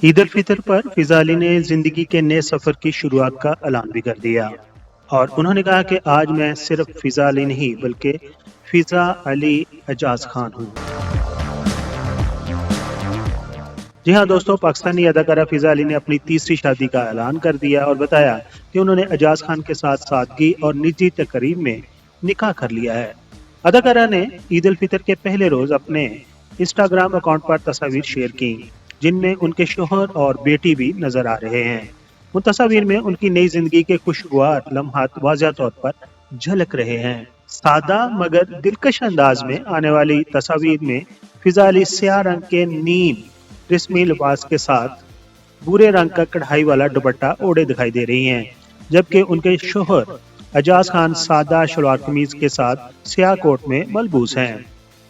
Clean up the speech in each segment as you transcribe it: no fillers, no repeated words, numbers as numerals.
عید الفطر پر فضا علی نے زندگی کے نئے سفر کی شروعات کا اعلان بھی کر دیا اور انہوں نے کہا کہ آج میں صرف فضا علی نہیں بلکہ فضا علی اعجاز خان ہوں۔ جی ہاں دوستو، پاکستانی اداکارہ فضا علی نے اپنی تیسری شادی کا اعلان کر دیا اور بتایا کہ انہوں نے اعجاز خان کے ساتھ سادگی اور نجی تقریب میں نکاح کر لیا ہے۔ اداکارہ نے عید الفطر کے پہلے روز اپنے انسٹاگرام اکاؤنٹ پر تصاویر شیئر کی جن میں ان کے شوہر اور بیٹی بھی نظر آ رہے ہیں۔ ان تصاویر میں ان کی نئی زندگی کے خوشگوار لمحات واضح طور پر جھلک رہے ہیں۔ سادہ مگر دلکش انداز میں آنے والی تصاویر میں فضا علی سیاہ رنگ کے نیم رسمی لباس کے ساتھ بھورے رنگ کا کڑھائی والا دوپٹہ اوڑھے دکھائی دے رہی ہیں، جبکہ ان کے شوہر اعجاز خان سادہ شلوار قمیض کے ساتھ سیاہ کوٹ میں ملبوس ہیں۔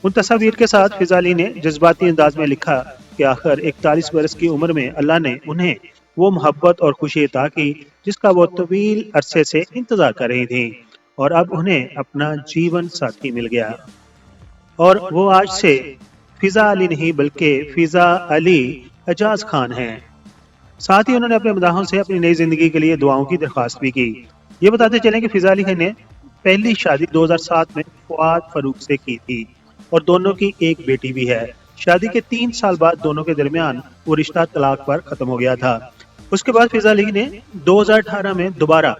ان تصاویر کے ساتھ فضا علی نے جذباتی انداز میں لکھا کہ آخر 41 برس کی عمر میں اللہ نے انہیں وہ محبت اور خوشی عطا کی جس کا وہ طویل عرصے سے انتظار کر رہی تھیں، اور اب انہیں اپنا جیون ساتھی مل گیا اور وہ آج سے فضا علی نہیں بلکہ فضا علی اعجاز خان ہیں۔ ساتھ ہی انہوں نے اپنے مداحوں سے اپنی نئی زندگی کے لیے دعاؤں کی درخواست بھی کی۔ یہ بتاتے چلیں کہ فضا علی نے پہلی شادی 2007 میں فؤاد فاروق سے کی تھی اور دونوں کی ایک بیٹی بھی ہے۔ شادی کے 3 سال بعد دونوں کے درمیان وہ رشتہ طلاق پر ختم ہو گیا تھا۔ اس کے بعد فضا علی نے 2018 میں دوبارہ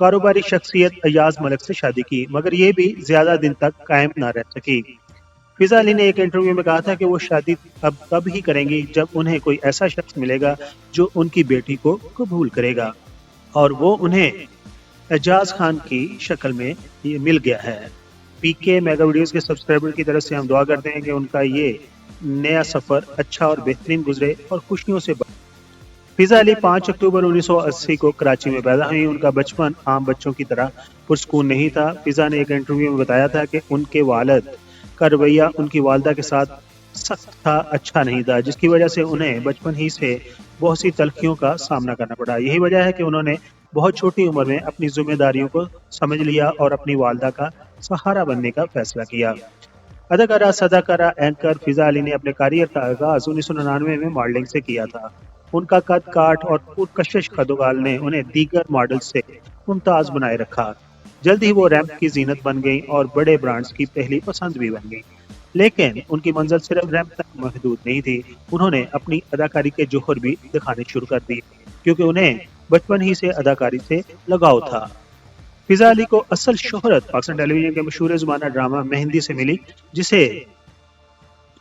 کاروباری شخصیت ایاز ملک سے شادی کی، مگر یہ بھی زیادہ دن تک قائم نہ رہ سکی۔ فضا علی نے ایک انٹرویو میں کہا تھا کہ وہ شادی اب تب ہی کریں گی جب انہیں کوئی ایسا شخص ملے گا جو ان کی بیٹی کو قبول کرے گا، اور وہ انہیں اعجاز خان کی شکل میں یہ مل گیا ہے۔ پی کے میگا ویڈیوز کے سبسکرائبر کی طرف سے ہم دعا کرتے ہیں کہ ان کا یہ نیا سفر اچھا اور بہترین گزرے اور خوشیوں سے فضا علی 5 اکتوبر 1980 کو کراچی میں پیدا ہوئی۔ ان کا بچپن عام بچوں کی طرح پرسکون نہیں تھا۔ فضا نے ایک انٹرویو میں بتایا تھا کہ ان کے والد کا رویہ ان کی والدہ کے ساتھ سخت تھا، اچھا نہیں تھا، جس کی وجہ سے انہیں بچپن ہی سے بہت سی تلخیوں کا سامنا کرنا پڑا۔ یہی وجہ ہے کہ انہوں نے بہت چھوٹی عمر میں اپنی ذمہ داریوں کو سمجھ لیا اور اپنی والدہ کا سہارا بننے کا فیصلہ کیا۔ اداکارہ، صداکارہ، اینکر فضا علی نے اپنے کیریئر کا آغاز 1999 میں ماڈلنگ سے کیا تھا۔ ان کا قد کاٹ اور پرکشش قدوغال نے انہیں دیگر ماڈل سے ممتاز بنائے رکھا۔ جلد ہی وہ ریمپ کی زینت بن گئیں اور بڑے برانڈز کی پہلی پسند بھی بن گئیں، لیکن ان کی منزل صرف ریمپ تک محدود نہیں تھی۔ انہوں نے اپنی اداکاری کے جوہر بھی دکھانے شروع کر دیے کیونکہ انہیں بچپن ہی سے اداکاری سے لگاؤ تھا۔ فضا علی کو اصل شہرت پاکستان ٹیلی ویژن کے مشہور زمانہ ڈرامہ مہندی سے ملی، جسے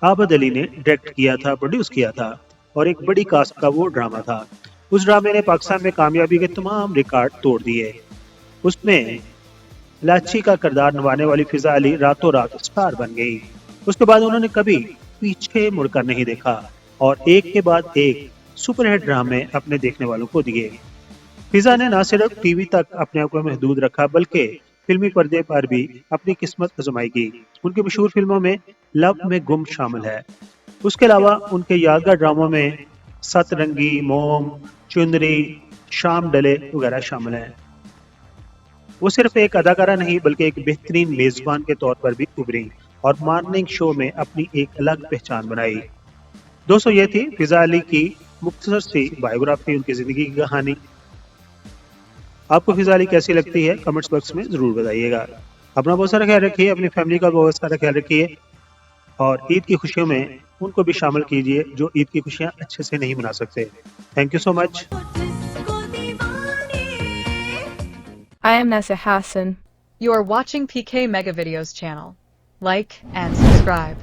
عابد علی نے ڈائریکٹ کیا تھا، پروڈیوس کیا تھا، اور ایک بڑی کاسٹ کا وہ ڈرامہ تھا۔ اس ڈرامے نے پاکستان میں کامیابی کے تمام ریکارڈ توڑ دیے۔ اس میں لاچی کا کردار نبھانے والی فضا علی راتوں رات اسٹار بن گئی۔ اس کے بعد انہوں نے کبھی پیچھے مڑ کر نہیں دیکھا اور ایک کے بعد ایک سپر ہٹ ڈرامے اپنے دیکھنے والوں کو دیے۔ فضا نے نہ صرف ٹی وی تک اپنے آپ کو محدود رکھا بلکہ فلمی پردے پر بھی اپنی قسمت آزمائی کی۔ ان کی مشہور فلموں میں لو میں گم شامل ہے۔ اس کے علاوہ ان کے یادگار ڈراموں میں ست رنگی، موم، چنری، شام ڈلے وغیرہ شامل ہیں۔ وہ صرف ایک اداکارہ نہیں بلکہ ایک بہترین میزبان کے طور پر بھی ابھری اور مارننگ شو میں اپنی ایک الگ پہچان بنائی۔ دوستو، یہ تھی فضا علی کی مختصر سی بائیوگرافی، ان کی زندگی کی کہانی۔ آپ کو فضا علی کیسی لگتی ہے کمنٹس باکس میں ضرور بتائیے گا۔ اپنا بہت سارا خیال رکھیے، اپنی فیملی کا بہت سارا خیال رکھیے، اور عید کی خوشیوں میں ان کو بھی شامل کیجیے جو عید کی خوشیاں اچھے سے نہیں منا سکتے۔ Thank you so much. I am Nessa Hassan. You are watching PK Mega Videos channel. Like and subscribe.